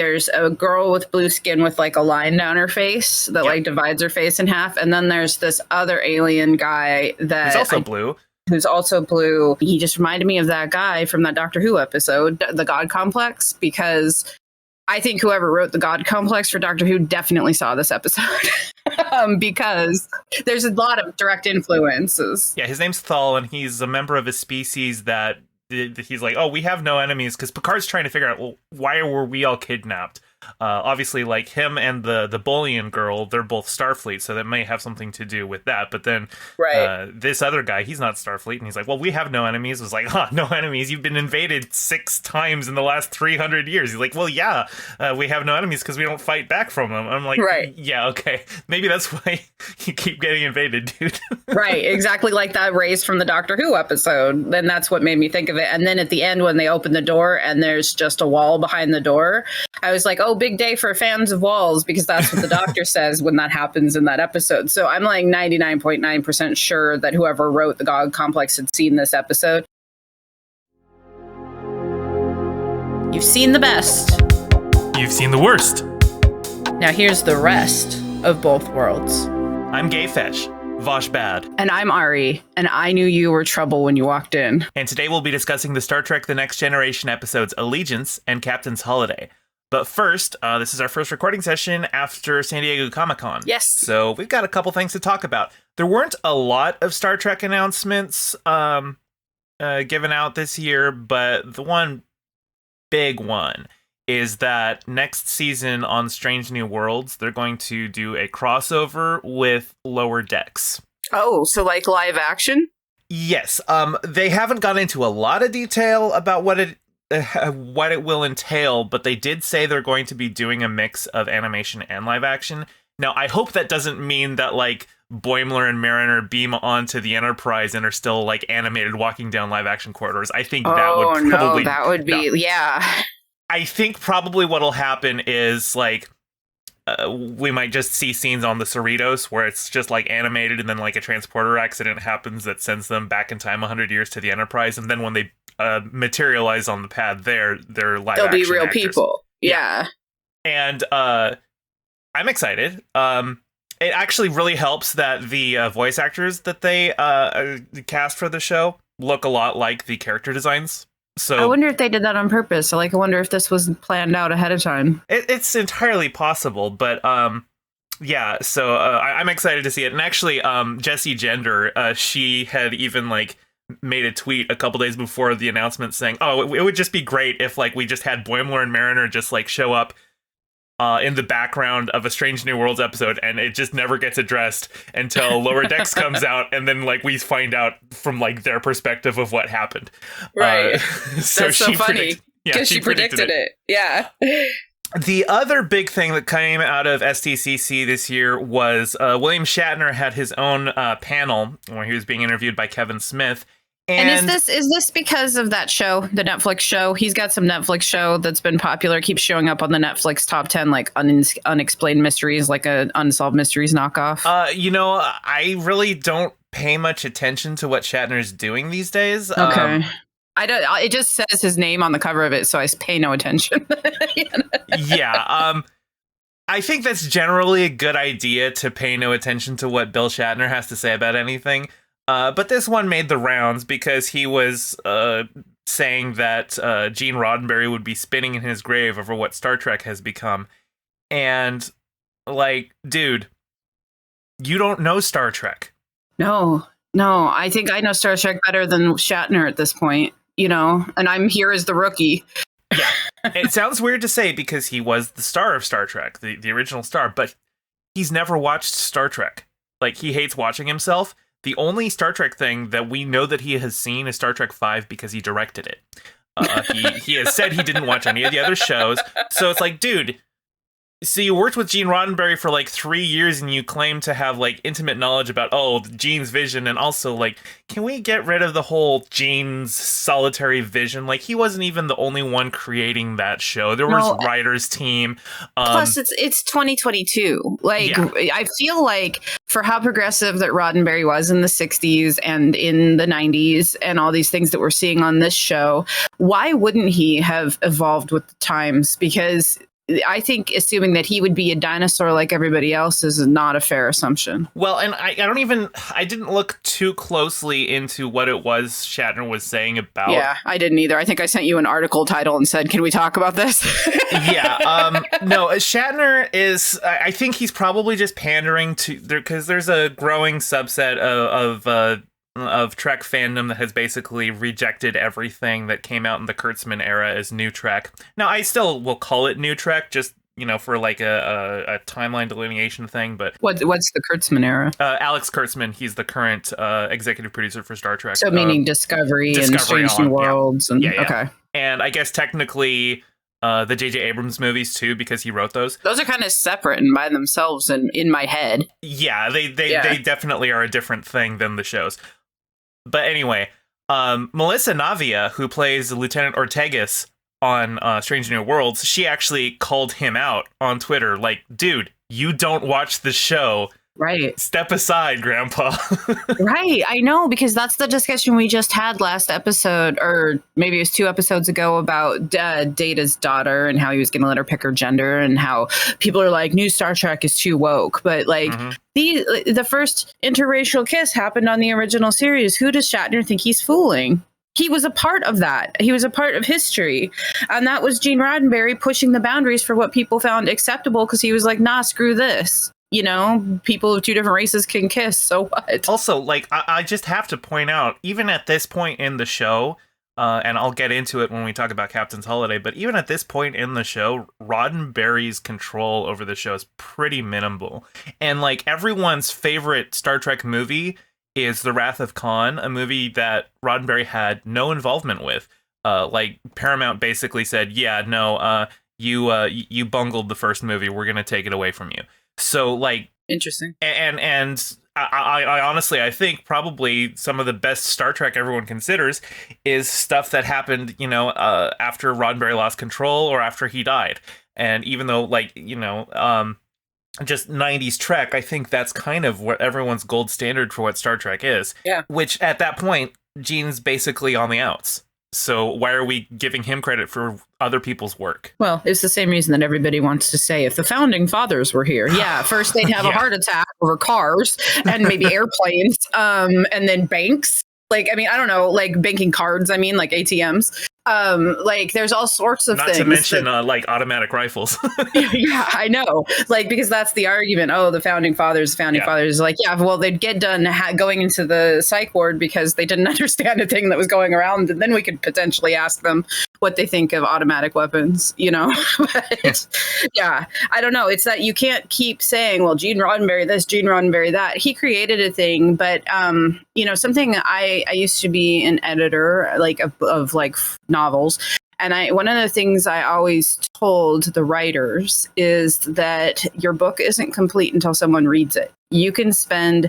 There's a girl with blue skin with like a line down her face that like divides her face in half. And then there's this other alien guy that who's also blue. He just reminded me of that guy from that Doctor Who episode, the God Complex, because I think whoever wrote the God Complex for Doctor Who definitely saw this episode because there's a lot of direct influences. Yeah, his name's Thal, and he's a member of a species that he's like, oh, we have no enemies, because Picard's trying to figure out, well, why were we all kidnapped? Obviously, like him and the Bolian girl, they're both Starfleet, so that may have something to do with that. But then this other guy, he's not Starfleet, and he's like, well, we have no enemies. It was like, no enemies? You've been invaded 6 times in the last 300 years. He's like, well, yeah, we have no enemies because we don't fight back from them. I'm like, yeah, okay. Maybe that's why you keep getting invaded, dude. Right, exactly like that race from the Doctor Who episode. And that's what made me think of it. And then at the end, when they open the door and there's just a wall behind the door, I was like, oh, big day for fans of walls, because that's what the Doctor says when that happens in that episode. So I'm like 99.9% sure that whoever wrote the God Complex had seen this episode. You've seen the best. You've seen the worst. Now here's the rest of both worlds. I'm GayFesh. Vosh bad. And I'm Ari, and I knew you were trouble when you walked in. And today we'll be discussing the Star Trek The Next Generation episodes Allegiance and Captain's Holiday. But first, this is our first recording session after San Diego Comic-Con. Yes. So we've got a couple things to talk about. There weren't a lot of Star Trek announcements given out this year, but the one big one is that next season on Strange New Worlds, they're going to do a crossover with Lower Decks. Oh, so like live action? Yes. They haven't gone into a lot of detail about what it will entail, but they did say they're going to be doing a mix of animation and live action. Now, I hope that doesn't mean that, like, Boimler and Mariner beam onto the Enterprise and are still, like, animated walking down live action corridors. I think that would probably... that would be... Yeah. I think probably what'll happen is, like, we might just see scenes on the Cerritos where it's just, like, animated, and then, like, a transporter accident happens that sends them back in time 100 years to the Enterprise, and then when they materialize on the pad they're live They'll action be real actors. People. Yeah. And I'm excited. It actually really helps that the voice actors that they cast for the show look a lot like the character designs. So I wonder if they did that on purpose. Like, I wonder if this was planned out ahead of time. It's entirely possible, but yeah, so I'm excited to see it. And actually, Jessie Gender, she had even, like, made a tweet a couple days before the announcement saying, oh, it would just be great if, like, we just had Boimler and Mariner just, like, show up in the background of a Strange New Worlds episode, and it just never gets addressed until Lower Decks comes out, and then, like, we find out from, like, their perspective of what happened. Right. So that's so funny. Because she predicted it. Yeah. The other big thing that came out of SDCC this year was William Shatner had his own panel where he was being interviewed by Kevin Smith. And is this because of that show, the Netflix show? He's got some Netflix show that's been popular, keeps showing up on the Netflix top 10, like unexplained mysteries, like a unsolved mysteries knockoff. I really don't pay much attention to what Shatner's doing these days. Okay. I don't. It just says his name on the cover of it, so I pay no attention. Yeah. I think that's generally a good idea, to pay no attention to what Bill Shatner has to say about anything. But this one made the rounds because he was saying that Gene Roddenberry would be spinning in his grave over what Star Trek has become. And, like, dude, you don't know Star Trek. No, I think I know Star Trek better than Shatner at this point, and I'm here as the rookie. Yeah, it sounds weird to say because he was the star of Star Trek, the original star, but he's never watched Star Trek. Like, he hates watching himself. The only Star Trek thing that we know that he has seen is Star Trek V because he directed it. He has said he didn't watch any of the other shows. So it's like, dude, so you worked with Gene Roddenberry for like 3 years and you claim to have like intimate knowledge about, Gene's vision. And also, like, can we get rid of the whole Gene's solitary vision? Like, he wasn't even the only one creating that show. There was a writer's team. Plus, it's 2022. Like, yeah. I feel like for how progressive that Roddenberry was in the 60s and in the 90s and all these things that we're seeing on this show, why wouldn't he have evolved with the times? Because I think assuming that he would be a dinosaur like everybody else is not a fair assumption. Well, and I didn't look too closely into what it was Shatner was saying about. Yeah, I didn't either. I think I sent you an article title and said, can we talk about this? No, Shatner is, I think he's probably just pandering to, because there's a growing subset of Trek fandom that has basically rejected everything that came out in the Kurtzman era as new Trek. Now, I still will call it new Trek, just, for like a timeline delineation thing. But what's the Kurtzman era? Alex Kurtzman, he's the current executive producer for Star Trek. So meaning Discovery and Strange New Worlds. Yeah. Okay. And I guess technically the J.J. Abrams movies too, because he wrote those. Those are kind of separate and by themselves and in my head. Yeah, they definitely are a different thing than the shows. But anyway, Melissa Navia, who plays Lieutenant Ortegas on Strange New Worlds, she actually called him out on Twitter, like, dude, you don't watch the show. Right. Step aside, Grandpa. Right. I know, because that's the discussion we just had last episode, or maybe it was 2 episodes ago, about Data's daughter and how he was going to let her pick her gender, and how people are like, new Star Trek is too woke. But like the first interracial kiss happened on the original series. Who does Shatner think he's fooling? He was a part of that. He was a part of history. And that was Gene Roddenberry pushing the boundaries for what people found acceptable, because he was like, nah, screw this. People of 2 different races can kiss, so what? Also, like, I just have to point out, even at this point in the show, and I'll get into it when we talk about Captain's Holiday, but even at this point in the show, Roddenberry's control over the show is pretty minimal. And, like, everyone's favorite Star Trek movie is The Wrath of Khan, a movie that Roddenberry had no involvement with. Like, Paramount basically said, yeah, no, you bungled the first movie, we're going to take it away from you. So, like, interesting. And I honestly, I think probably some of the best Star Trek everyone considers is stuff that happened, after Roddenberry lost control or after he died. And even though, like, just 90s Trek, I think that's kind of what everyone's gold standard for what Star Trek is. Yeah. Which at that point, Gene's basically on the outs. So why are we giving him credit for other people's work? Well, it's the same reason that everybody wants to say, if the founding fathers were here, yeah, first they'd have a heart attack over cars and maybe airplanes, and then banks. Like, I mean, I don't know, like banking cards, like ATMs. Like, there's all sorts of things. Not to mention, like, automatic rifles. Yeah, I know. Like, because that's the argument. Oh, the founding fathers. Like, yeah, well, they'd get done going into the psych ward because they didn't understand a thing that was going around. And then we could potentially ask them what they think of automatic weapons, But, yeah, I don't know. It's that you can't keep saying, well, Gene Roddenberry this, Gene Roddenberry that. He created a thing, but, something I used to be an editor, like, of like novels. And one of the things I always told the writers is that your book isn't complete until someone reads it. You can spend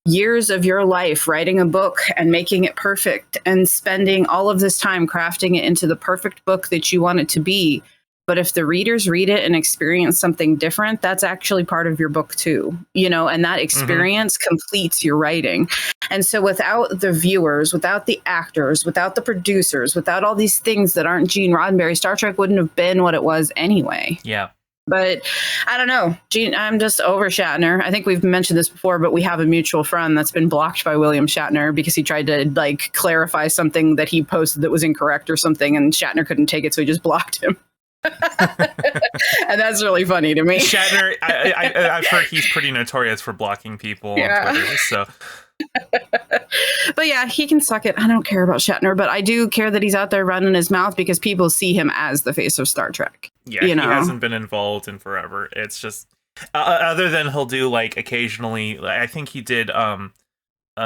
years of your life writing a book and making it perfect and spending all of this time crafting it into the perfect book that you want it to be. But if the readers read it and experience something different, that's actually part of your book too, and that experience completes your writing. And so without the viewers, without the actors, without the producers, without all these things that aren't Gene Roddenberry, Star Trek wouldn't have been what it was anyway. Yeah. But I don't know, Gene, I'm just over Shatner. I think we've mentioned this before, but we have a mutual friend that's been blocked by William Shatner because he tried to like clarify something that he posted that was incorrect or something, and Shatner couldn't take it, so he just blocked him. And that's really funny to me. Shatner, I've heard he's pretty notorious for blocking people on Twitter, so. But yeah, he can suck it. I don't care about Shatner, but I do care that he's out there running his mouth because people see him as the face of Star Trek. Yeah, he hasn't been involved in forever. It's just other than he'll do like occasionally. I think he did a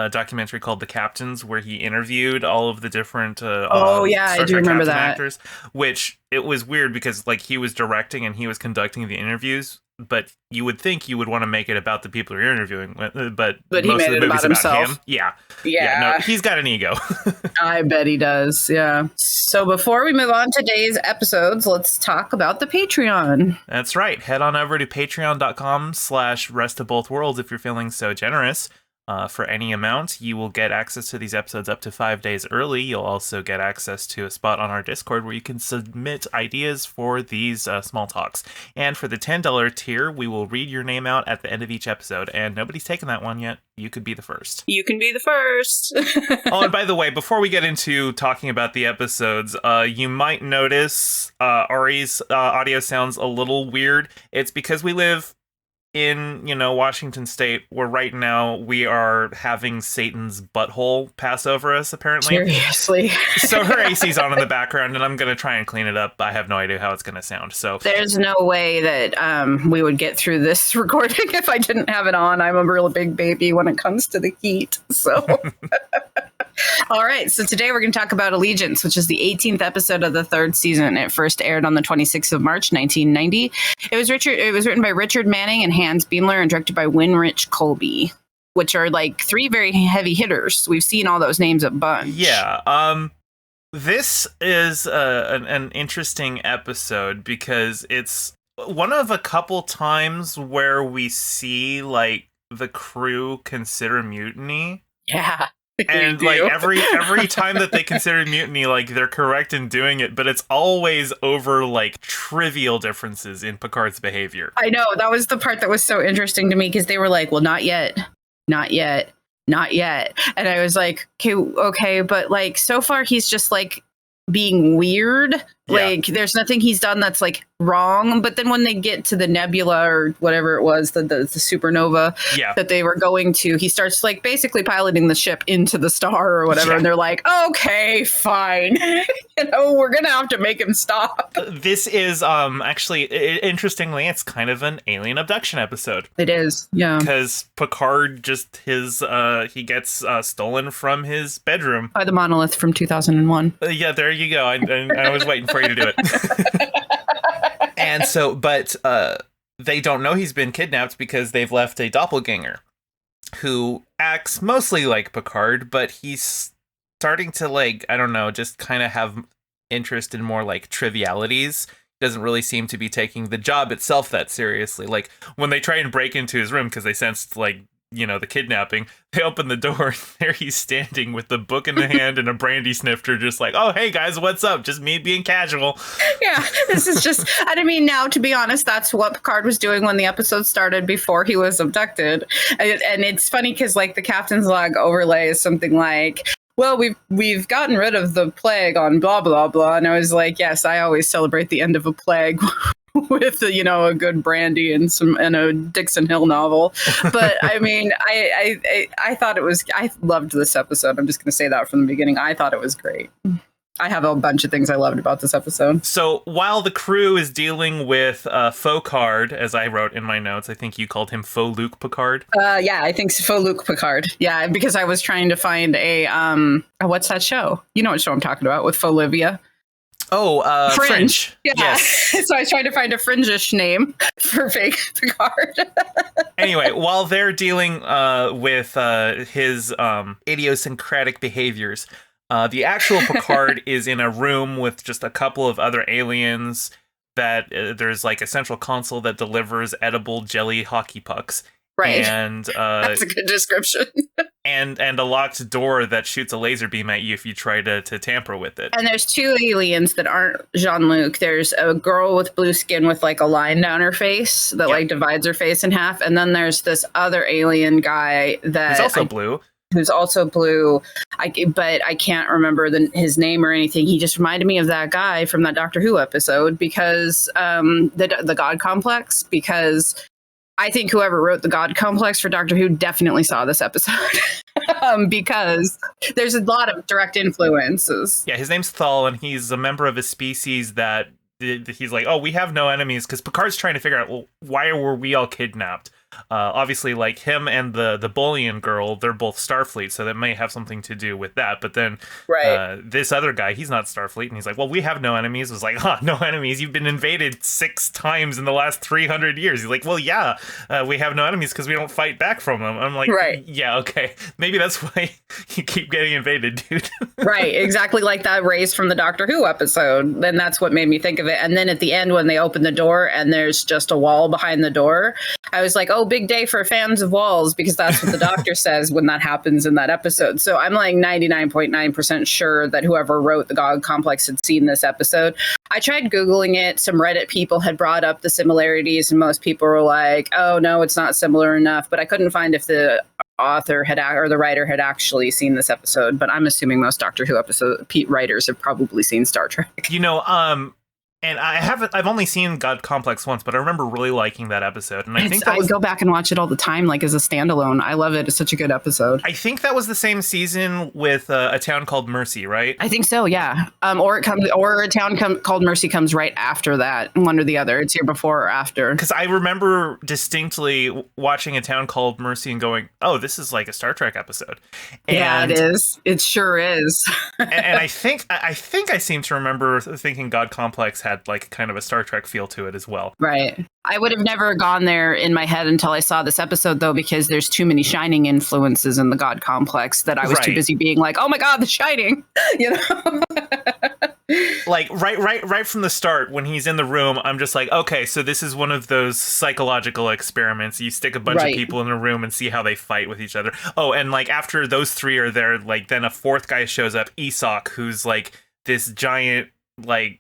documentary called The Captains, where he interviewed all of the different Star I do remember that actors, which it was weird because like he was directing and he was conducting the interviews, but you would think you would want to make it about the people you're interviewing, but he most made of the it about himself. Him. No, he's got an ego. I bet he does. Yeah. So before we move on to today's episodes, let's talk about the Patreon. That's right. Head on over to patreon.com/rest of both worlds if you're feeling so generous. For any amount, you will get access to these episodes up to 5 days early. You'll also get access to a spot on our Discord where you can submit ideas for these small talks. And for the $10 tier, we will read your name out at the end of each episode. And nobody's taken that one yet. You could be the first. You can be the first. Oh, and by the way, before we get into talking about the episodes, you might notice Ari's audio sounds a little weird. It's because we live in, Washington State, where right now we are having Satan's butthole pass over us, apparently. Seriously. So her AC's on in the background, and I'm going to try and clean it up. I have no idea how it's going to sound. So there's no way that we would get through this recording if I didn't have it on. I'm a real big baby when it comes to the heat. So... All right, so today we're going to talk about Allegiance, which is the 18th episode of the third season. It first aired on the 26th of March, 1990. It was written by Richard Manning and Hans Beimler and directed by Winrich Kolbe, which are like three very heavy hitters. We've seen all those names a bunch. Yeah. This is an interesting episode because it's one of a couple times where we see like the crew consider mutiny. Yeah. And like every time that they consider mutiny, like they're correct in doing it, but it's always over like trivial differences in Picard's behavior. I know, that was the part that was so interesting to me because they were like, well, not yet, not yet, not yet. And I was like, okay, but like so far he's just like being weird. Like there's nothing he's done that's like wrong. But then when they get to the nebula or whatever it was, the supernova that they were going to, he starts like basically piloting the ship into the star or whatever. And they're like, okay, fine. We're going to have to make him stop. This is actually, interestingly, it's kind of an alien abduction episode. It is. Yeah. Because Picard just he gets stolen from his bedroom. By the monolith from 2001. Yeah, there you go. I was waiting for you to do it. And so, but they don't know he's been kidnapped because they've left a doppelganger who acts mostly like Picard, but he's starting to like, I don't know, just kind of have interest in more like trivialities. Doesn't really seem to be taking the job itself that seriously. Like when they try and break into his room because they sensed like, the kidnapping, they open the door and there he's standing with the book in the hand and a brandy snifter, just like, oh, hey guys, what's up? Just me being casual. Yeah, this is just, I mean, now to be honest, that's what Picard was doing when the episode started before he was abducted. And it's funny because like the captain's log overlay is something like, well, we've gotten rid of the plague on blah, blah, blah. And I was like, yes, I always celebrate the end of a plague with a good brandy and a Dixon Hill novel. But I mean, I thought I loved this episode. I'm just going to say that from the beginning. I thought it was great. I have a bunch of things I loved about this episode. So while the crew is dealing with Faux Card, as I wrote in my notes, I think you called him Faux Luke Picard. Yeah, I think Faux Luke Picard. Yeah, because I was trying to find a what's that show? You know what show I'm talking about with Faux Livia. Oh, Fringe. Yeah. Yes. So I was trying to find a fringe-ish name for fake Picard. Anyway, while they're dealing with his idiosyncratic behaviors, the actual Picard is in a room with just a couple of other aliens that there's like a central console that delivers edible jelly hockey pucks. Right. And that's a good description. and a locked door that shoots a laser beam at you if you try to tamper with it. And there's two aliens that aren't Jean-Luc. There's a girl with blue skin with like a line down her face that like divides her face in half. And then there's this other alien guy that who's also blue. But I can't remember his name or anything. He just reminded me of that guy from that Doctor Who episode because the God Complex, because I think whoever wrote the God Complex for Doctor Who definitely saw this episode because there's a lot of direct influences. Yeah, his name's Thal, and he's a member of a species that he's like, oh, we have no enemies, because Picard's trying to figure out, well, why were we all kidnapped? Obviously, like him and the Bolian girl, they're both Starfleet, so that may have something to do with that. But then this other guy, he's not Starfleet, and he's like, well, we have no enemies. It was like, no enemies. You've been invaded 6 times in the last 300 years. He's like, well, yeah, we have no enemies because we don't fight back from them. I'm like, yeah, okay. Maybe that's why you keep getting invaded, dude. Right, exactly like that race from the Doctor Who episode. Then that's what made me think of it. And then at the end, when they open the door and there's just a wall behind the door, I was like, oh, oh, big day for fans of Walls, because that's what the doctor says when that happens in that episode. So I'm like 99.9% sure that whoever wrote the God Complex had seen this episode. I tried Googling it. Some Reddit people had brought up the similarities, and most people were like, oh, no, it's not similar enough. But I couldn't find if the author had or the writer had actually seen this episode. But I'm assuming most Doctor Who writers have probably seen Star Trek. And I've only seen God Complex once, but I remember really liking that episode. And I would go back and watch it all the time, like as a standalone. I love it. It's such a good episode. I think that was the same season with A Town Called Mercy, right? I think so, yeah. Or A Town Called Mercy comes right after that, one or the other. It's here before or after. Because I remember distinctly watching A Town Called Mercy and going, oh, this is like a Star Trek episode. And, yeah, it is. It sure is. and I think I seem to remember thinking God Complex had like kind of a Star Trek feel to it as well. Right. I would have never gone there in my head until I saw this episode, though, because there's too many Shining influences in the God Complex that I was too busy being like, oh my God, The Shining, Like right from the start, when he's in the room, I'm just like, okay, so this is one of those psychological experiments. You stick a bunch of people in a room and see how they fight with each other. Oh, and like after those three are there, like then a fourth guy shows up, Isak, who's like this giant like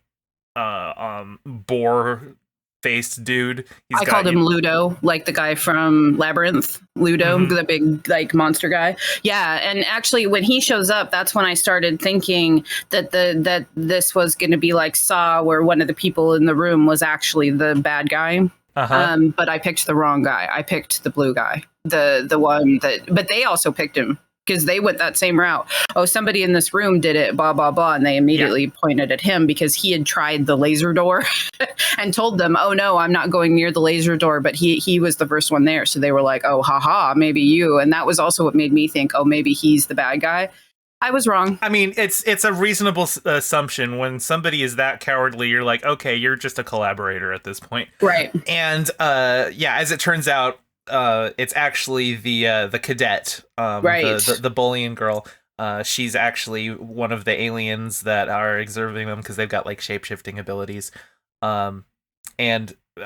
boar-faced dude. I called him Ludo, like the guy from Labyrinth. Ludo, the big like monster guy. Yeah, and actually, when he shows up, that's when I started thinking that that this was going to be like Saw, where one of the people in the room was actually the bad guy. But I picked the wrong guy. I picked the blue guy, the one that. But they also picked him, because they went that same route. Oh, somebody in this room did it, blah, blah, blah. And they immediately pointed at him because he had tried the laser door and told them, oh, no, I'm not going near the laser door. But he was the first one there. So they were like, oh, haha, maybe you. And that was also what made me think, oh, maybe he's the bad guy. I was wrong. I mean, it's a reasonable assumption. When somebody is that cowardly, you're like, okay, you're just a collaborator at this point. Right. And as it turns out, it's actually the cadet, the bullying girl. She's actually one of the aliens that are observing them because they've got like shape-shifting abilities. And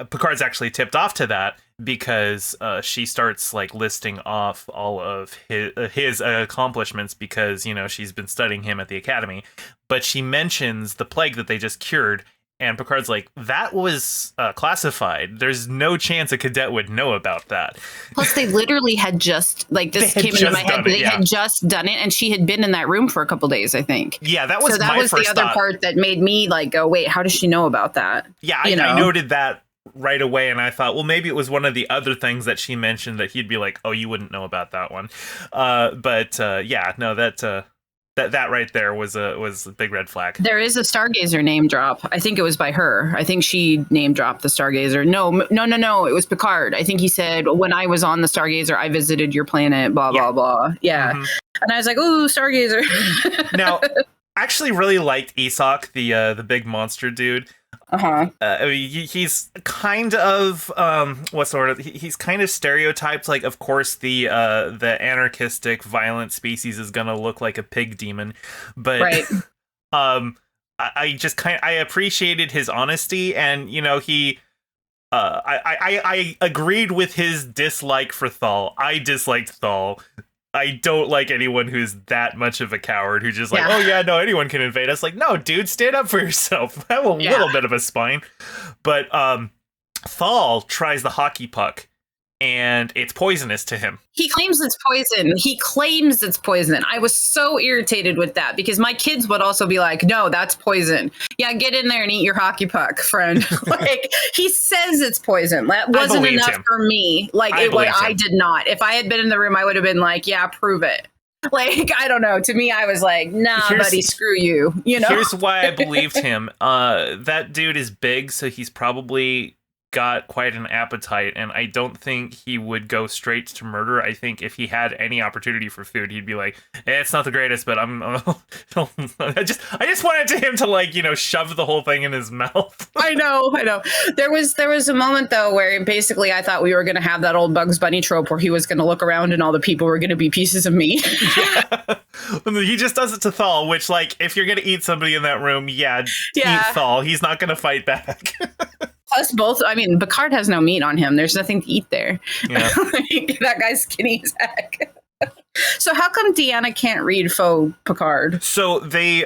Picard's actually tipped off to that because she starts like listing off all of his accomplishments because, she's been studying him at the academy. But she mentions the plague that they just cured. And Picard's like, that was classified. There's no chance a cadet would know about that. Plus, they literally had just, like, this came into my head. They had just done it, and she had been in that room for a couple days, I think. Yeah, that was my first thought. The other part that made me, like, go, wait, how does she know about that? Yeah, I noted that right away, and I thought, well, maybe it was one of the other things that she mentioned that he'd be like, oh, you wouldn't know about that one. That right there was a big red flag. There is a Stargazer name drop. I think it was by her. I think she name dropped the Stargazer. No. It was Picard. I think he said, when I was on the Stargazer, I visited your planet, blah, blah, blah. Yeah. And I was like, ooh, Stargazer. Now, I actually really liked Isak, the big monster dude. He's kind of he's kind of stereotyped. Like, of course, the anarchistic violent species is gonna look like a pig demon, but I appreciated his honesty, and I agreed with his dislike for Thal. I disliked Thal. I don't like anyone who's that much of a coward who just like, oh yeah, no, anyone can invade us. Like, no, dude, stand up for yourself. Have a little bit of a spine. But Thal tries the hockey puck, and it's poisonous to him. He claims it's poison. I was so irritated with that because my kids would also be like, no, that's poison. Yeah, get in there and eat your hockey puck, friend. Like, he says it's poison. That wasn't enough for me. Like, I did not. If I had been in the room, I would have been like, yeah, prove it. Like, I don't know. To me, I was like, nah, buddy, screw you. Here's why I believed him. That dude is big, so he's probably got quite an appetite, and I don't think he would go straight to murder. I think if he had any opportunity for food, he'd be like, it's not the greatest, but I just wanted him to, like, shove the whole thing in his mouth. I know. There was a moment though where basically I thought we were going to have that old Bugs Bunny trope where he was going to look around and all the people were going to be pieces of meat. He just does it to Thal, which, like, if you're going to eat somebody in that room, eat Thal. He's not going to fight back. Plus, Picard has no meat on him. There's nothing to eat there. Yeah. That guy's skinny as heck. So how come Deanna can't read faux Picard? So they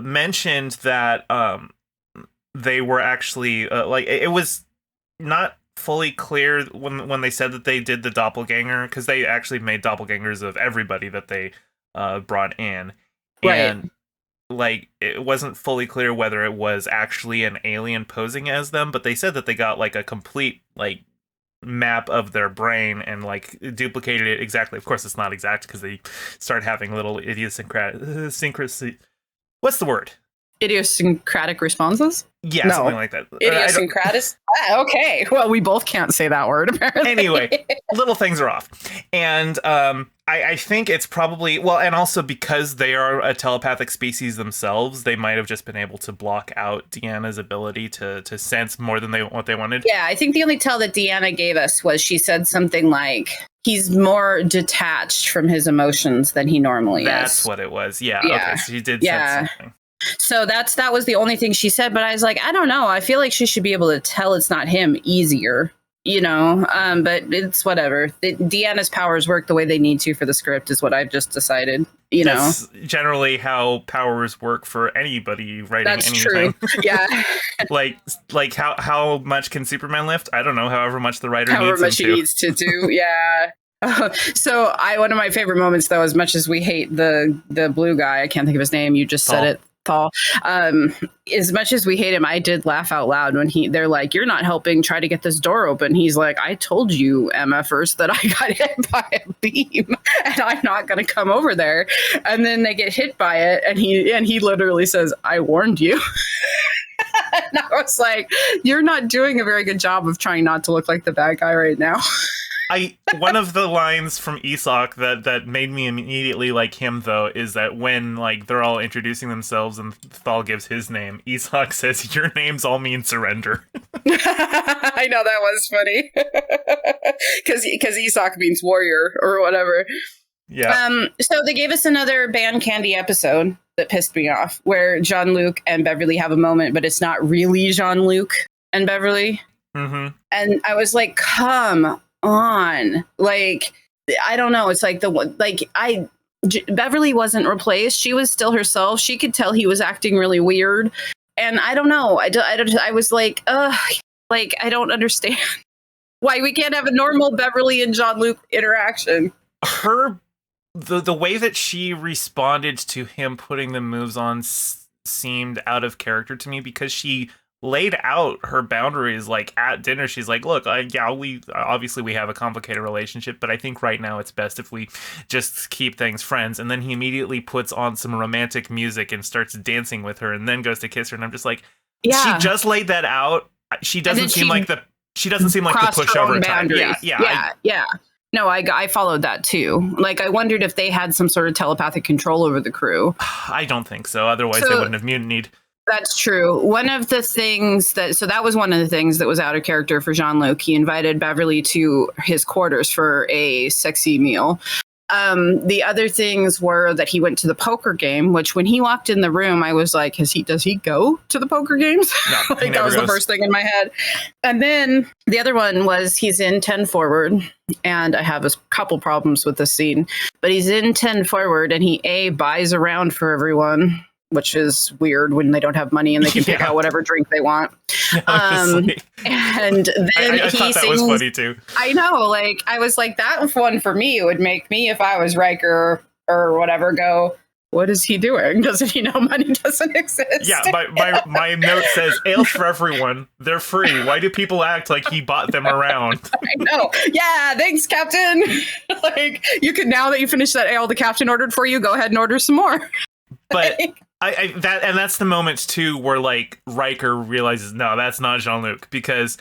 mentioned that they were actually it was not fully clear when they said that they did the doppelganger, because they actually made doppelgangers of everybody that they brought in, and it wasn't fully clear whether it was actually an alien posing as them, but they said that they got a complete map of their brain and duplicated it exactly. Of course, it's not exact because they start having little idiosyncratic. What's the word? Idiosyncratic responses? Yeah, no. Something like that. Idiosyncratic? Okay. Well, we both can't say that word, apparently. Anyway, little things are off. And I think it's probably... Well, and also because they are a telepathic species themselves, they might have just been able to block out Deanna's ability to sense more than what they wanted. Yeah, I think the only tell that Deanna gave us was she said something like, he's more detached from his emotions than he normally is. That's what it was. Yeah. Okay, so she did say something. So that was the only thing she said, but I was like, I don't know. I feel like she should be able to tell it's not him easier, but it's whatever. Deanna's powers work the way they need to for the script is what I've just decided, That's generally how powers work for anybody writing anything. That's true. Yeah. like how much can Superman lift? I don't know, however much the writer needs he needs to do. Yeah. So one of my favorite moments, though, as much as we hate the blue guy, I can't think of his name. You just said it. Paul, as much as we hate him, I did laugh out loud when they're like, you're not helping try to get this door open. He's like, I told you, Emma, first that I got hit by a beam and I'm not going to come over there. And then they get hit by it. And he literally says, I warned you. And I was like, you're not doing a very good job of trying not to look like the bad guy right now. One of the lines from Isak that made me immediately like him, though, is that when they're all introducing themselves and Thal gives his name, Isak says, your names all mean surrender. I know, that was funny. Because Isak means warrior or whatever. Yeah. So they gave us another Band Candy episode that pissed me off, where Jean-Luc and Beverly have a moment, but it's not really Jean-Luc and Beverly. Mm-hmm. And I was like, come on. I don't know. It's Beverly wasn't replaced. She was still herself. She could tell he was acting really weird. And I don't know. I was like, I don't understand why we can't have a normal Beverly and Jean-Luc interaction. The way that she responded to him putting the moves on seemed out of character to me, because she laid out her boundaries at dinner. She's like, look, we obviously have a complicated relationship, but I think right now it's best if we just keep things friends. And then he immediately puts on some romantic music and starts dancing with her and then goes to kiss her. And I'm just like, she just laid that out. She doesn't seem like the pushover type. Yeah. No, I followed that too. I wondered if they had some sort of telepathic control over the crew. I don't think so. Otherwise they wouldn't have mutinied. That's true. One of the things that was one of the things that was out of character for Jean-Luc. He invited Beverly to his quarters for a sexy meal. The other things were that he went to the poker game, which when he walked in the room, I was like, does he go to the poker games? No, that was the first thing in my head. And then the other one was he's in 10 forward, and I have a couple problems with this scene, but he's in 10 forward and he buys around for everyone, which is weird when they don't have money and they can pick out whatever drink they want. And then I thought that was funny too. I know, I was like, that one for me would make me, if I was Riker or whatever, go, what is he doing? Doesn't he know money doesn't exist? Yeah, my note says, ales for everyone. They're free. Why do people act like he bought them around? I know. Yeah, thanks, Captain. You can, now that you finished that ale the Captain ordered for you, go ahead and order some more. But that's the moment too where Riker realizes, no, that's not Jean-Luc, because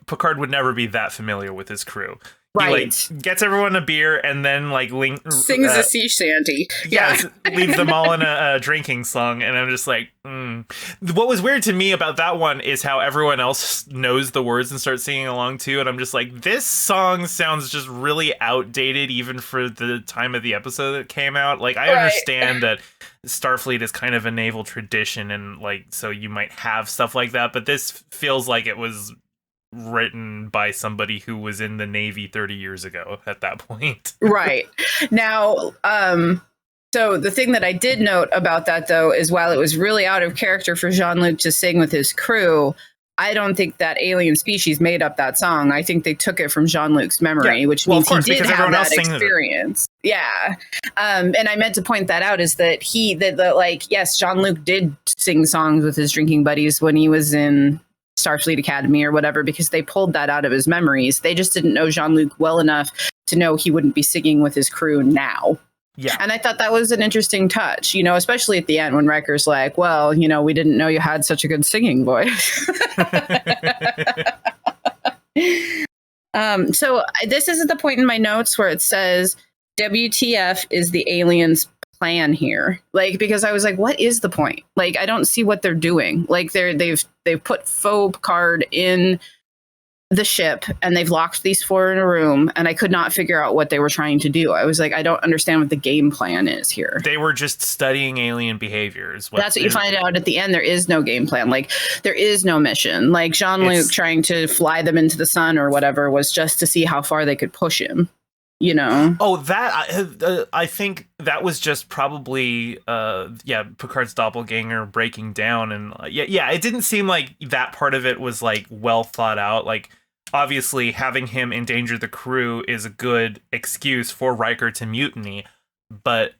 Picard would never be that familiar with his crew. He like gets everyone a beer and then like sings a sea shanty. Yeah, leads them all in a drinking song, and I'm just like, What was weird to me about that one is how everyone else knows the words and starts singing along too, and I'm just like, this song sounds just really outdated even for the time of the episode that came out. Like, I understand that Starfleet is kind of a naval tradition, and like, so you might have stuff like that, but this feels like it was written by somebody who was in the Navy 30 years ago at that point. Right. Now, so the thing that I did note about that, though, is while it was really out of character for Jean-Luc to sing with his crew, I don't think that alien species made up that song. I think they took it from Jean-Luc's memory, which means he did have that experience. Yeah. And I meant to point that out is that yes, Jean-Luc did sing songs with his drinking buddies when he was in Starfleet Academy or whatever, because they pulled that out of his memories. They just didn't know Jean-Luc well enough to know he wouldn't be singing with his crew now. Yeah. And I thought that was an interesting touch, especially at the end when Riker's like, well, we didn't know you had such a good singing voice. So this is at the point in my notes where it says WTF is the aliens' plan here, like, because I was like, what is the point? Like, I don't see what they're doing. Like, they've put faux Picard in the ship and they've locked these four in a room, and I could not figure out what they were trying to do. I was like, I don't understand what the game plan is here. They were just studying alien behaviors. That's what you find out at the end. There is no game plan. Like, there is no mission. Like, Jean-Luc trying to fly them into the sun or whatever was just to see how far they could push him. Oh, that I think that was just probably Picard's doppelganger breaking down, and it didn't seem like that part of it was like well thought out. Like, obviously having him endanger the crew is a good excuse for Riker to mutiny, but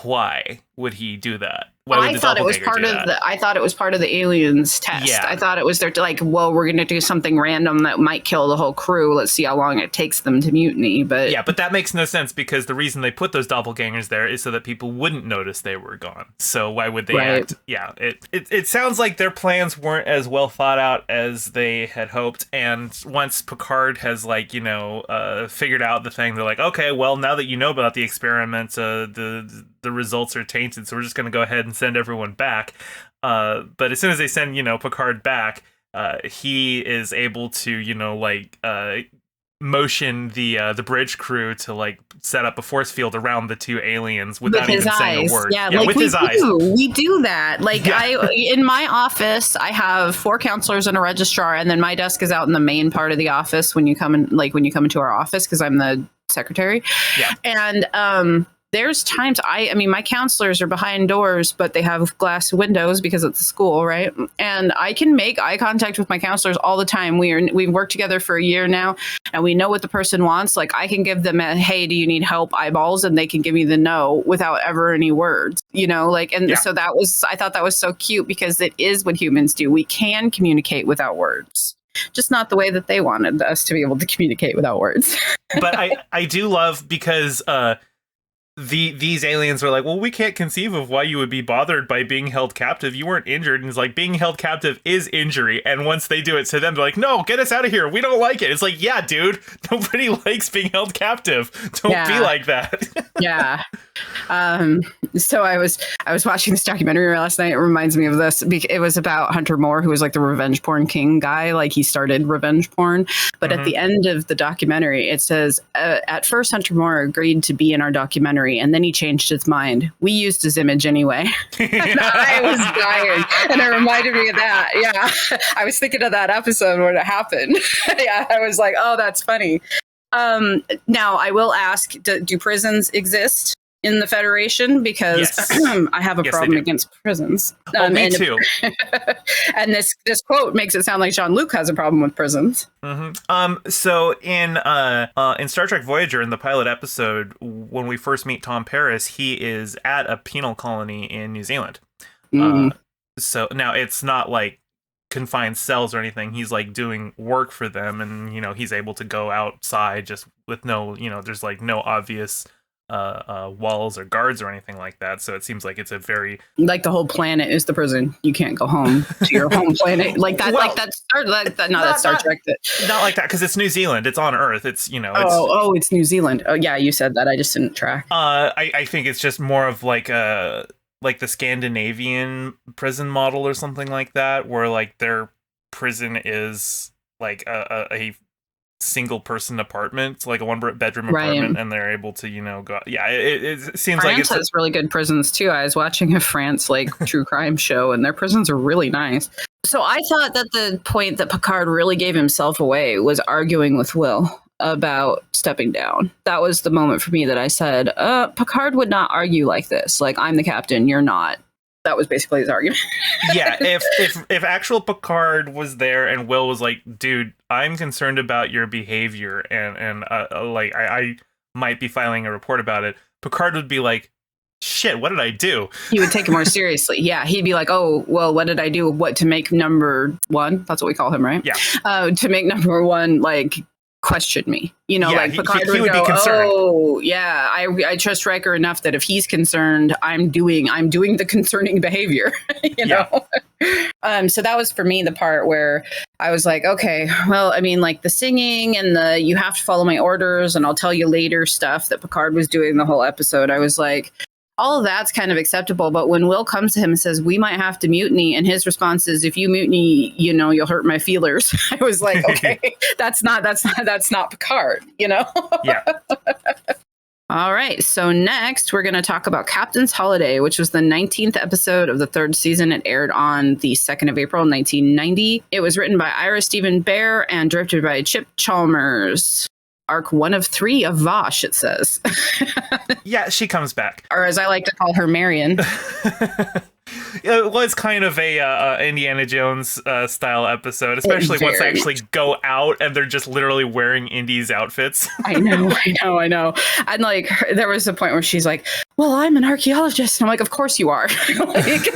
why would he do that? I thought it was part of the aliens test. Yeah. I thought it was like, well, we're going to do something random that might kill the whole crew. Let's see how long it takes them to mutiny. But that makes no sense, because the reason they put those doppelgangers there is so that people wouldn't notice they were gone. So why would they act? Yeah, it sounds like their plans weren't as well thought out as they had hoped. And once Picard has figured out the thing, they're like, okay, well, now that you know about the experiment, the results are tainted, so we're just going to go ahead and send everyone back. But as soon as they send, Picard back, he is able to, motion the bridge crew to set up a force field around the two aliens without even saying a word. Yeah, with his eyes. We do that. In my office, I have 4 counselors and a registrar, and then my desk is out in the main part of the office when you come into our office, because I'm the secretary. Yeah. And there's times my counselors are behind doors, but they have glass windows because it's a school, right? And I can make eye contact with my counselors all the time. We've worked together for a year now, and we know what the person wants. Like, I can give them a, hey, do you need help, eyeballs? And they can give me the no without ever any words, So I thought that was so cute, because it is what humans do. We can communicate without words. Just not the way that they wanted us to be able to communicate without words. But I do love, because these aliens were like, well, we can't conceive of why you would be bothered by being held captive. You weren't injured. And it's like, being held captive is injury. And once they do it to them, they're like, no, get us out of here. We don't like it. It's like, yeah, dude, nobody likes being held captive. Don't be like that. Yeah. So I was watching this documentary last night. It reminds me of this. It was about Hunter Moore, who was like the revenge porn king guy. Like, he started revenge porn. But at the end of the documentary, it says, at first, Hunter Moore agreed to be in our documentary, and then he changed his mind. We used his image anyway. And I was dying. And it reminded me of that. Yeah. I was thinking of that episode when it happened. Yeah. I was like, oh, that's funny. Now, I will ask, do prisons exist in the Federation? Because I have a problem against prisons. Me too. And this quote makes it sound like Jean-Luc has a problem with prisons. Mm-hmm. So in Star Trek Voyager, in the pilot episode, when we first meet Tom Paris, he is at a penal colony in New Zealand. So now it's not like confined cells or anything. He's like doing work for them, and he's able to go outside just with no, there's like no obvious walls or guards or anything like that. So it seems like it's a very like the whole planet is the prison. You can't go home to your home planet like that. Well, that's Star Trek. Not like that because it's New Zealand. It's on Earth. It's it's New Zealand. Oh yeah, you said that. I just didn't track. I think it's just more of like the Scandinavian prison model or something like that, where like their prison is like a single person apartment, like a one bedroom apartment, and they're able to go. Yeah, it seems like France has really good prisons too. I was watching a France like true crime show, and their prisons are really nice. So I thought that the point that Picard really gave himself away was arguing with Will about stepping down. That was the moment for me that I said, Picard would not argue like this. Like, I'm the captain, you're not. That was basically his argument. Yeah, if actual Picard was there and Will was like, dude, I'm concerned about your behavior and I might be filing a report about it, Picard would be like, shit, what did I do? He would take it more seriously. Yeah, he'd be like, oh, well, what did I do? What, to make number one? That's what we call him, right? Yeah. To make number one, like, question me, like Picard he would be concerned. Oh yeah, I trust Riker enough that if he's concerned, I'm doing the concerning behavior. know. So that was for me the part where I was like, okay, well, I mean, like the singing and the you have to follow my orders and I'll tell you later stuff that Picard was doing the whole episode. I was like, all of that's kind of acceptable, but when Will comes to him and says, we might have to mutiny, and his response is, if you mutiny, you'll hurt my feelers. I was like, okay, that's not Picard, Yeah. All right, so next we're going to talk about Captain's Holiday, which was the 19th episode of the 3rd season. It aired on the 2nd of April, 1990. It was written by Ira Stephen Bear and directed by Chip Chalmers. Arc 1 of 3 of Vosh, it says. Yeah, she comes back. Or as I like to call her, Marion. It was kind of a Indiana Jones style episode, especially once they actually go out and they're just literally wearing Indy's outfits. I know. And like, there was a point where she's like, well, I'm an archaeologist. And I'm like, of course you are. Like,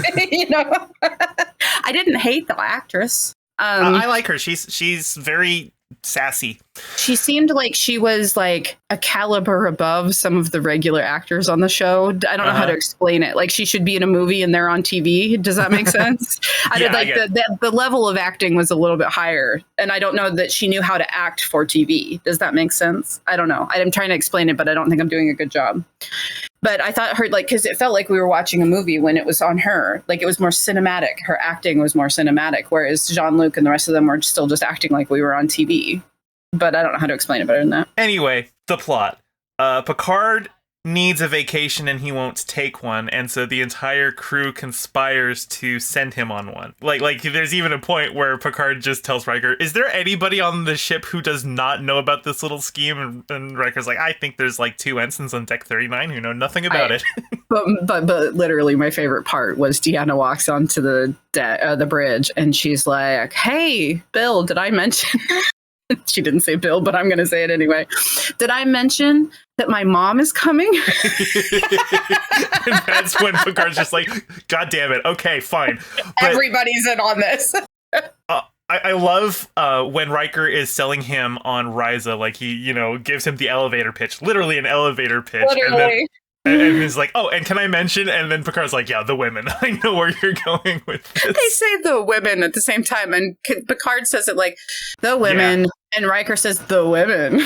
I didn't hate the actress. I like her. She's very sassy. She seemed like she was like a caliber above some of the regular actors on the show. I don't know how to explain it. Like, she should be in a movie and they're on TV. Does that make sense? The level of acting was a little bit higher, and I don't know that she knew how to act for TV. Does that make sense? I don't know. I'm trying to explain it, but I don't think I'm doing a good job. But I thought her, like, because it felt like we were watching a movie when it was on her. Like, it was more cinematic. Her acting was more cinematic, whereas Jean-Luc and the rest of them were still just acting like we were on TV. But I don't know how to explain it better than that. Anyway, the plot. Picard needs a vacation and he won't take one, and so the entire crew conspires to send him on one. Like there's even a point where Picard just tells Riker, is there anybody on the ship who does not know about this little scheme? And Riker's like, I think there's like 2 ensigns on deck 39 who know nothing about it. But literally my favorite part was Deanna walks onto the bridge and she's like, hey, Bill, did I mention... She didn't say Bill, but I'm going to say it anyway. Did I mention that my mom is coming? And that's when Picard's just like, God damn it. Okay, fine. But everybody's in on this. I love when Riker is selling him on Ryza, like he, gives him the elevator pitch, literally an elevator pitch. Literally. And he's like, oh, and can I mention? And then Picard's like, yeah, the women. I know where you're going with this. They say the women at the same time. And Picard says it like, the women. Yeah. And Riker says, the women.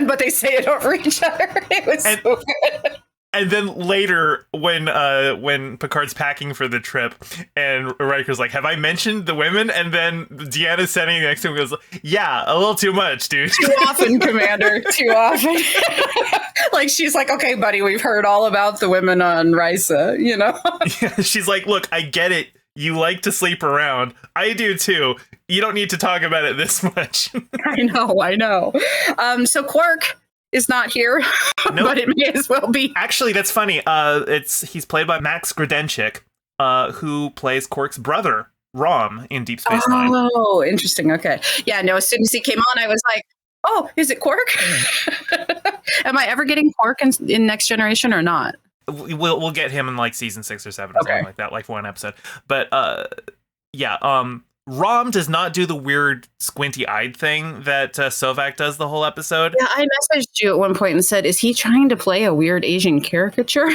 But they say it over each other. It was so good. And then later, when Picard's packing for the trip, and Riker's like, have I mentioned the women? And then Deanna's standing next to him and goes, yeah, a little too much, dude. Too often, Commander. Too often. Like, she's like, okay, buddy, we've heard all about the women on Ryza, Yeah, she's like, look, I get it. You like to sleep around. I do, too. You don't need to talk about it this much. I know. So Quark is not here, nope. But it may as well be. Actually, that's funny. He's played by Max Grodenchik, who plays Quark's brother, Rom, in Deep Space Nine. Oh, interesting. Okay. Yeah, no, as soon as he came on, I was like, oh, is it Quark? Am I ever getting Quark in Next Generation or not? We'll get him in like season 6 or 7 or something like that, like one episode. But yeah, Rom does not do the weird squinty-eyed thing that Sovak does the whole episode. Yeah, I messaged you at one point and said, "Is he trying to play a weird Asian caricature?"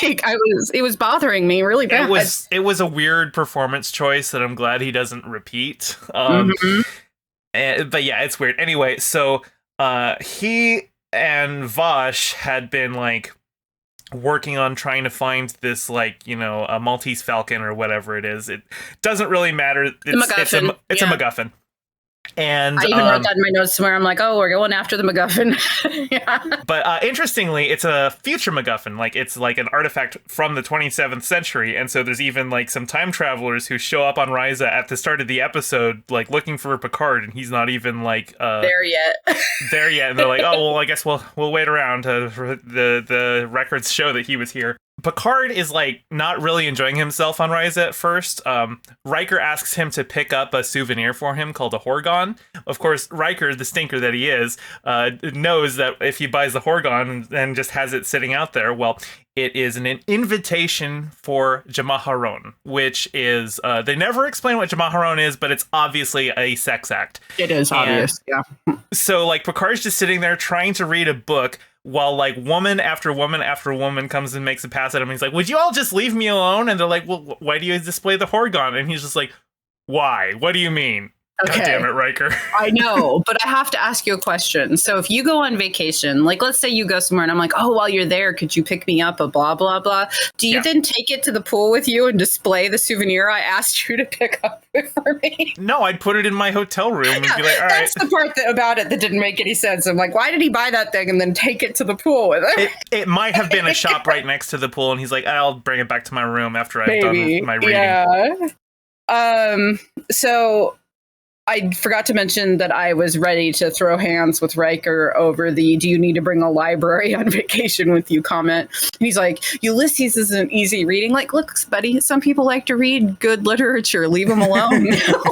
It was bothering me really bad. It was a weird performance choice that I'm glad he doesn't repeat. But yeah, it's weird. Anyway, so he and Vosh had been like working on trying to find this, like, you know, a Maltese Falcon or whatever it is. It doesn't really matter. It's a MacGuffin. And I even wrote that in my notes somewhere. I'm like, oh, we're going after the MacGuffin. Yeah. But interestingly, it's a future MacGuffin. Like, it's like an artifact from the 27th century. And so there's even like some time travelers who show up on Ryza at the start of the episode, like looking for Picard, and he's not even like there yet. And they're like, oh, well, I guess we'll wait around. The records show that he was here. Picard is like not really enjoying himself on Ryza at first. Riker asks him to pick up a souvenir for him called a Horgon. Of course, Riker, the stinker that he is, knows that if he buys the Horgon and just has it sitting out there, well, it is an invitation for Jamaharon, which is, they never explain what Jamaharon is, but it's obviously a sex act. It is obvious, yeah. So like Picard's just sitting there trying to read a book while like woman after woman after woman comes and makes a pass at him. He's like, would you all just leave me alone? And they're like, well, why do you display the Horgon? And he's just like, why? What do you mean? Okay. God damn it, Riker. I know, but I have to ask you a question. So if you go on vacation, like let's say you go somewhere and I'm like, oh, while you're there, could you pick me up a blah, blah, blah? Do you then take it to the pool with you and display the souvenir I asked you to pick up for me? No, I'd put it in my hotel room and be like, all right. That's the part about it that didn't make any sense. I'm like, why did he buy that thing and then take it to the pool with him? It might have been a shop right next to the pool, and he's like, I'll bring it back to my room after I've done my reading. Yeah. So I forgot to mention that I was ready to throw hands with Riker over the "do you need to bring a library on vacation with you" comment. And he's like, Ulysses isn't easy reading. Like, look, buddy, some people like to read good literature. Leave them alone.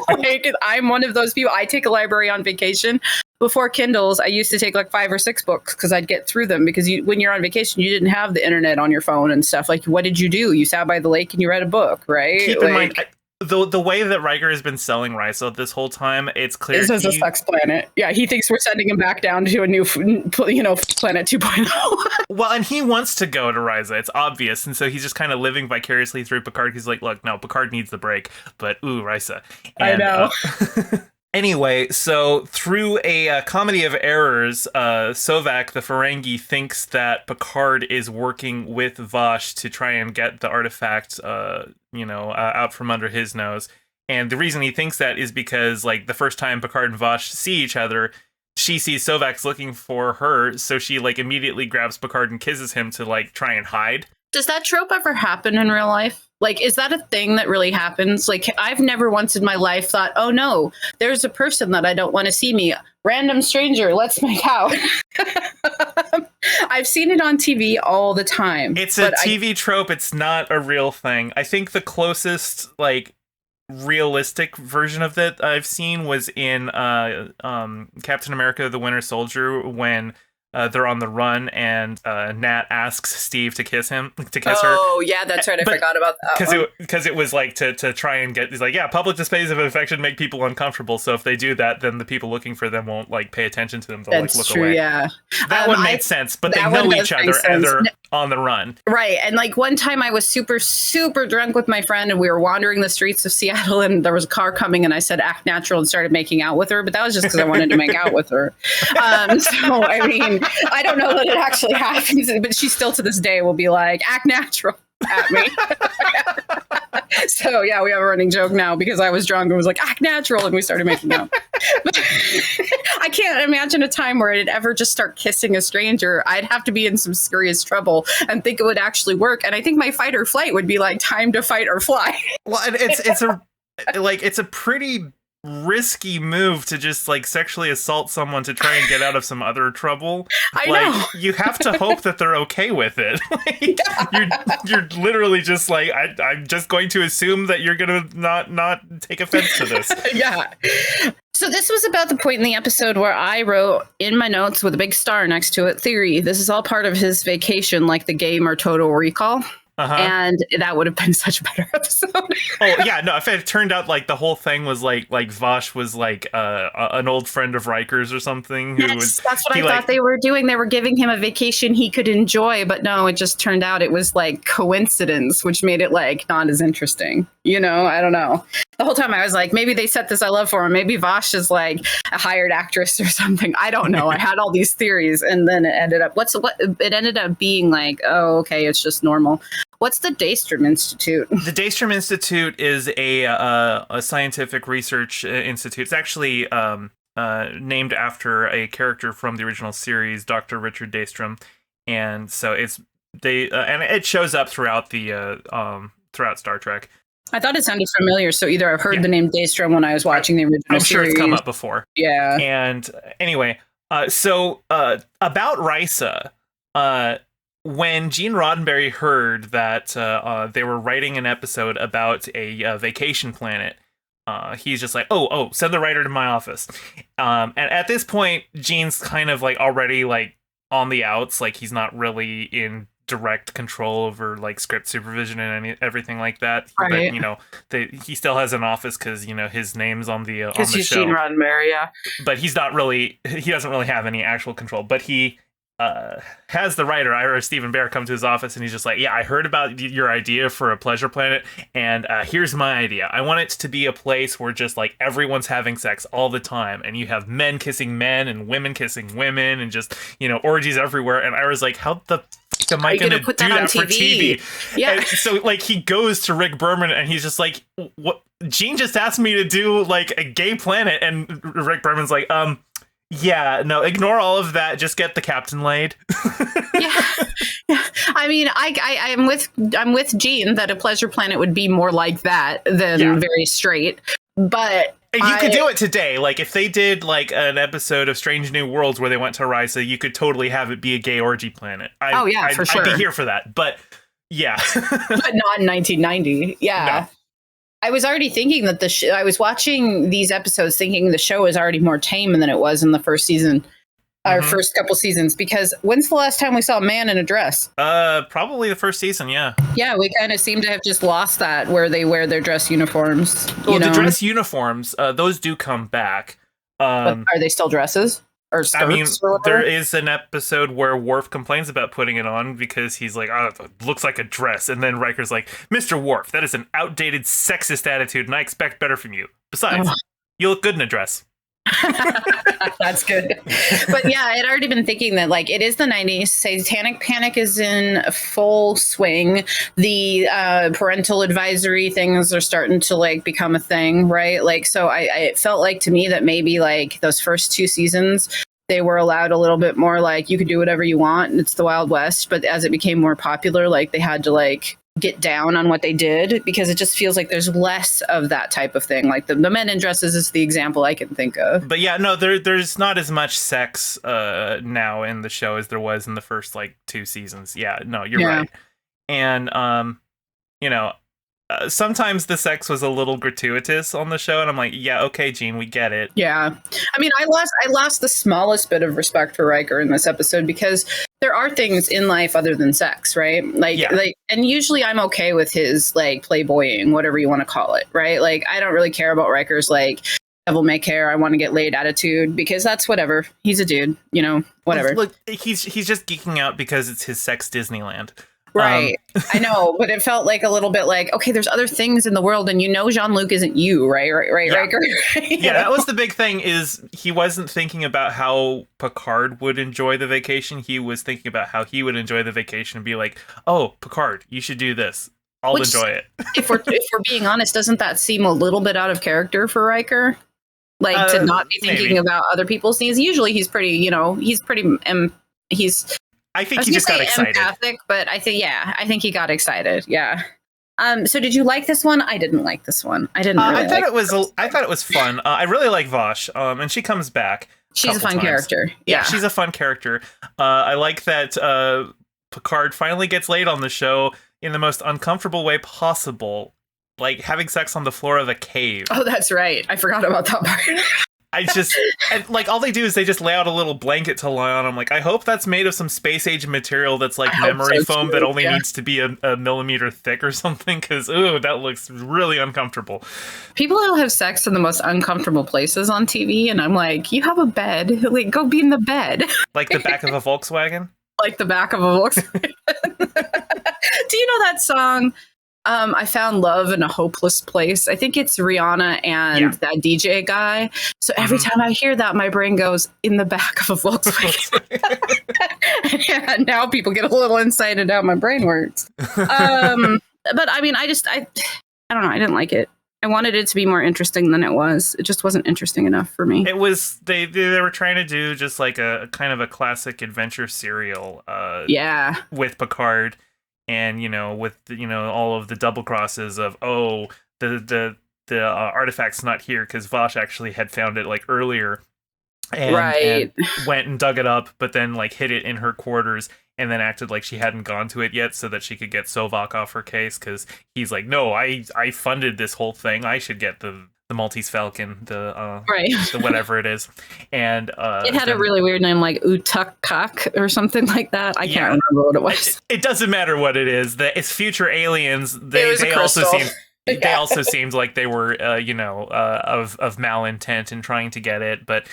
Like, I'm one of those people. I take a library on vacation. Before Kindles, I used to take like 5 or 6 books because I'd get through them, because when you're on vacation, you didn't have the internet on your phone and stuff. Like, what did you do? You sat by the lake and you read a book, right? Keep in mind, the way that Riker has been selling Ryza this whole time, it's clear this is a sex planet. Yeah, he thinks we're sending him back down to a new, planet 2.0. Well, and he wants to go to Ryza. It's obvious, and so he's just kind of living vicariously through Picard. He's like, look, no, Picard needs the break, but Ryza. I know. Anyway, so through a comedy of errors, Sovak, the Ferengi, thinks that Picard is working with Vosh to try and get the artifact, out from under his nose. And the reason he thinks that is because, like, the first time Picard and Vosh see each other, she sees Sovak's looking for her, so she, like, immediately grabs Picard and kisses him to, like, try and hide. Does that trope ever happen in real life? Like, is that a thing that really happens? Like, I've never once in my life thought, oh no, there's a person that I don't want to see me. Random stranger, let's make out. I've seen it on TV all the time. It's a TV trope. It's not a real thing. I think the closest, like, realistic version of that I've seen was in Captain America: The Winter Soldier, when they're on the run and Nat asks Steve to kiss her. Oh, yeah, that's right. I forgot about that. Because it was like to try and get, he's like, yeah, public displays of affection make people uncomfortable. So if they do that, then the people looking for them won't like pay attention to them. They'll that's like look true, away. Yeah, that one made sense, but they know each other and they're on the run. Right. And like one time I was super, super drunk with my friend and we were wandering the streets of Seattle and there was a car coming and I said, act natural, and started making out with her. But that was just because I wanted to make out with her. So, I mean, I don't know that it actually happens, but she still to this day will be like, act natural at me. So yeah, we have a running joke now because I was drunk and was like, act natural, and we started making out. But I can't imagine a time where I'd ever just start kissing a stranger. I'd have to be in some serious trouble and think it would actually work. And I think my fight or flight would be like, time to fight or fly. Well, and it's a pretty risky move to just like sexually assault someone to try and get out of some other trouble. I know. You have to hope that they're okay with it. You're literally just like, I'm just going to assume that you're gonna not take offense to this. Yeah. So this was about the point in the episode where I wrote in my notes with a big star next to it, theory, this is all part of his vacation, like the game or Total Recall. And that would have been such a better episode. Oh yeah, no. If it turned out like the whole thing was like Vosh was like an old friend of Riker's or something. That's what I thought they were doing. They were giving him a vacation he could enjoy, but no, it just turned out it was like coincidence, which made it like not as interesting. You know, I don't know. The whole time I was like, maybe they set this I love for him. Maybe Vosh is like a hired actress or something. I don't know. I had all these theories, and then it ended up it ended up being like, oh, okay, it's just normal. What's the Daystrom Institute? The Daystrom Institute is a scientific research institute. It's actually named after a character from the original series, Dr. Richard Daystrom, and so and it shows up throughout throughout Star Trek. I thought it sounded familiar, so either I've heard the name Daystrom when I was watching the original series. I'm sure it's come up before. Yeah. And anyway, so about Risa, when Gene Roddenberry heard that they were writing an episode about a vacation planet, he's just like, oh, send the writer to my office. And at this point, Gene's kind of like already like on the outs, like he's not really in direct control over like script supervision and everything like that. Right. But you know, he still has an office because you know his name's on the show. Gene Roddenberry, yeah. But he doesn't really have any actual control. But he has the writer Ira Stephen Bear come to his office, and he's just like, yeah, I heard about your idea for a pleasure planet, and here's my idea. I want it to be a place where just like everyone's having sex all the time, and you have men kissing men and women kissing women, and just, you know, orgies everywhere. And Ira's like, how the am I going to do that for TV? Yeah. And so like he goes to Rick Berman, and he's just like, what? Gene just asked me to do like a gay planet, and Rick Berman's like, yeah, no, ignore all of that. Just get the captain laid. Yeah. I mean, I'm with Gene that a pleasure planet would be more like that than very straight. But you could do it today. Like if they did like an episode of Strange New Worlds where they went to Risa, you could totally have it be a gay orgy planet. For sure. I'd be here for that. But yeah, but not in 1990. Yeah. No. I was already thinking that I was watching these episodes thinking the show is already more tame than it was in the first season, our first couple seasons, because when's the last time we saw a man in a dress? Probably the first season, yeah. Yeah, we kind of seem to have just lost that where they wear their dress uniforms. Well, the dress uniforms, those do come back. But are they still dresses? I mean, there is an episode where Worf complains about putting it on because he's like, oh, it looks like a dress. And then Riker's like, Mr. Worf, that is an outdated sexist attitude, and I expect better from you. Besides, you look good in a dress. That's good. But yeah, I'd already been thinking that like it is the 90s. Satanic panic is in full swing. The parental advisory things are starting to like become a thing, right? Like, so it felt like to me that maybe like those first two seasons they were allowed a little bit more like you could do whatever you want and it's the Wild West. But as it became more popular, like they had to like get down on what they did because it just feels like there's less of that type of thing. Like the men in dresses is the example I can think of. But yeah, no, there's not as much sex now in the show as there was in the first like two seasons. Yeah, no, you're right. And you know, sometimes the sex was a little gratuitous on the show, and I'm like, yeah, okay, Gene, we get it. Yeah, I mean, I lost the smallest bit of respect for Riker in this episode because there are things in life other than sex, right? Like, and usually I'm okay with his like playboying, whatever you want to call it, right? Like, I don't really care about Riker's like devil may care, I want to get laid attitude because that's whatever. He's a dude, you know, whatever. Look, he's just geeking out because it's his sex Disneyland. Right. I know, but it felt like a little bit like, okay, there's other things in the world and you know Jean-Luc isn't you, right? Yeah. Riker? Yeah, that was the big thing is he wasn't thinking about how Picard would enjoy the vacation. He was thinking about how he would enjoy the vacation and be like, oh, Picard, you should do this. I'll enjoy it. if we're being honest, doesn't that seem a little bit out of character for Riker? Like to not be thinking about other people's needs. Usually he's pretty, you know, I think he just got excited. Empathic, but I think he got excited. Yeah. So did you like this one? I didn't like this one. I didn't. Really I thought it was fun. I really like Vosh. And she comes back. She's a fun character. Yeah, she's a fun character. I like that Picard finally gets laid on the show in the most uncomfortable way possible, like having sex on the floor of a cave. Oh, that's right. I forgot about that part. and like all they do is they just lay out a little blanket to lie on. I'm like, I hope that's made of some space age material that's like memory foam that only needs to be a millimeter thick or something, because that looks really uncomfortable. People will have sex in the most uncomfortable places on TV, and I'm like, you have a bed, like go be in the bed. Like the back of a Volkswagen? Like the back of a Volkswagen. Do you know that song? I found love in a hopeless place. I think it's Rihanna and that DJ guy. So every time I hear that, my brain goes in the back of a Volkswagen. And now people get a little insight into how my brain works. But I mean, I don't know. I didn't like it. I wanted it to be more interesting than it was. It just wasn't interesting enough for me. It was they were trying to do just like a kind of a classic adventure serial. With Picard. And, with, all of the double crosses of, the artifact's not here because Vosh actually had found it like earlier and went and dug it up, but then like hid it in her quarters and then acted like she hadn't gone to it yet so that she could get Sovok off her case, because he's like, no, I funded this whole thing. I should get the Maltese Falcon, the whatever it is. And it had a really weird name, like Utukak or something like that. I can't remember what it was. It doesn't matter what it is. It's future aliens. They also seemed like they were, of malintent in trying to get it. But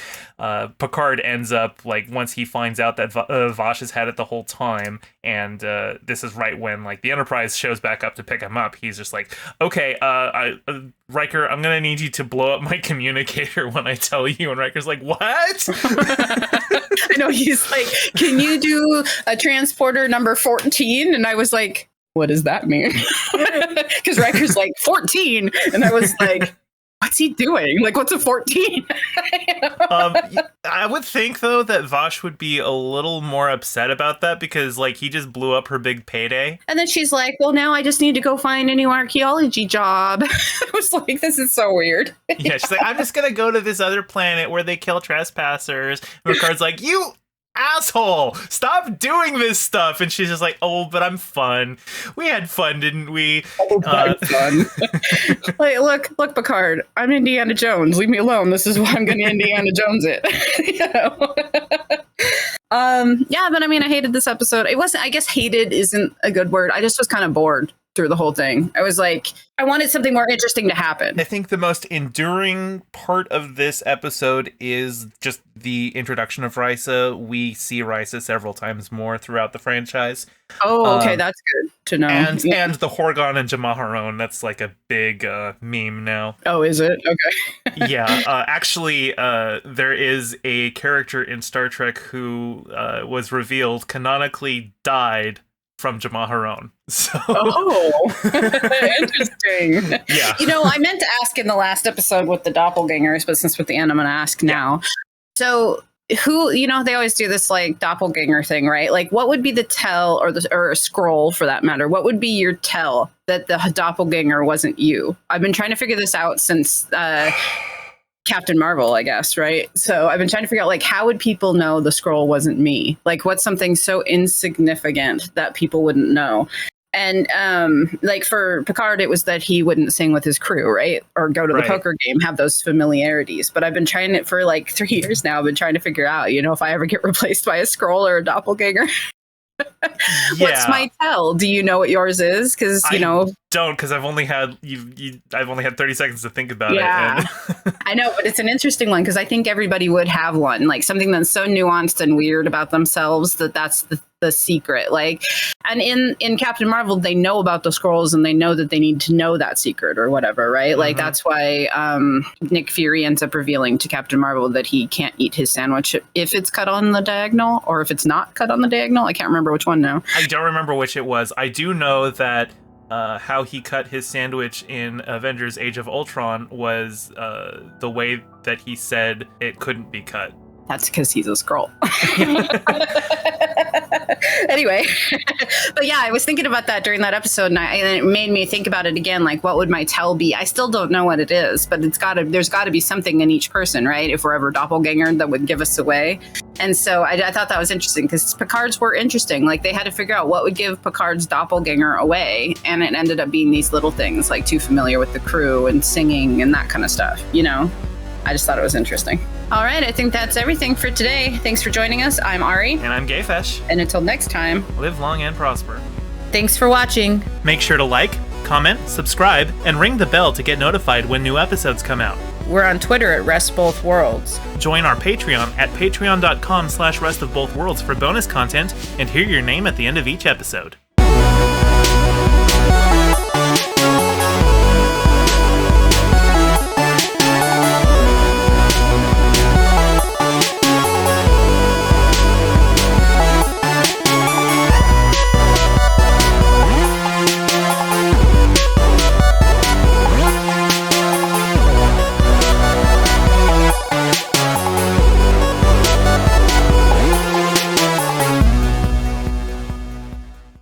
Picard ends up, like, once he finds out that Vosh has had it the whole time, and this is right when, like, the Enterprise shows back up to pick him up, he's just like, okay, Riker, I'm going to need you to blow up my communicator when I tell you. And Riker's like, what? I know, he's like, can you do a transporter number 14? And I was like, what does that mean? Because Riker's like 14, and I was like, what's he doing? Like, what's a 14? I would think though that Vosh would be a little more upset about that, because like he just blew up her big payday. And then she's like, well, now I just need to go find a new archaeology job. I was like, this is so weird. Yeah, she's like, I'm just gonna go to this other planet where they kill trespassers. And Picard's like, you asshole, stop doing this stuff. And she's just like, oh, but I'm fun. We had fun, didn't we? Fun. Like, look, Picard, I'm Indiana Jones. Leave me alone. This is why I'm going to Indiana Jones it. But I mean, I hated this episode. It wasn't, I guess hated isn't a good word. I just was kind of bored through the whole thing. I was like, I wanted something more interesting to happen. I think the most enduring part of this episode is just the introduction of Risa. We see Risa several times more throughout the franchise. Oh, okay, that's good to know. And the Horgon and Jamaharon, that's like a big meme now. Oh, is it? Okay. Actually, there is a character in Star Trek who was revealed canonically died from Jamaharon. So interesting. Yeah. I meant to ask in the last episode with the doppelgangers, but since with the end, I'm going to ask now. So who, they always do this like doppelganger thing, right? Like, what would be the tell or a scroll for that matter? What would be your tell that the doppelganger wasn't you? I've been trying to figure this out since Captain Marvel, I guess, right? So I've been trying to figure out, like, how would people know the scroll wasn't me? Like, what's something so insignificant that people wouldn't know? And like for Picard, it was that he wouldn't sing with his crew, right? Or go to the poker game, have those familiarities. But I've been trying it for like 3 years now. I've been trying to figure out, if I ever get replaced by a scroll or a doppelganger. What's my tell? Do you know what yours is? Because don't, because I've only had 30 seconds to think about it. I know, but it's an interesting one because I think everybody would have one, like something that's so nuanced and weird about themselves that's the secret. Like, and in Captain Marvel, they know about the scrolls and they know that they need to know that secret or whatever, right? Like that's why Nick Fury ends up revealing to Captain Marvel that he can't eat his sandwich if it's cut on the diagonal or if it's not cut on the diagonal. I can't remember which one now. I don't remember which it was. I do know that how he cut his sandwich in Avengers Age of Ultron was the way that he said it couldn't be cut. That's because he's a Skrull. Anyway, but yeah, I was thinking about that during that episode, and it made me think about it again. Like, what would my tell be? I still don't know what it is, but there's got to be something in each person, right? If we're ever doppelganger, that would give us away. And so I thought that was interesting because Picard's were interesting. Like, they had to figure out what would give Picard's doppelganger away, and it ended up being these little things, like too familiar with the crew and singing and that kind of stuff, I just thought it was interesting. All right, I think that's everything for today. Thanks for joining us. I'm Ari. And I'm GayFesh. And until next time, live long and prosper. Thanks for watching. Make sure to like, comment, subscribe, and ring the bell to get notified when new episodes come out. We're on Twitter at RestBothWorlds. Join our Patreon at patreon.com/restofbothworlds for bonus content and hear your name at the end of each episode.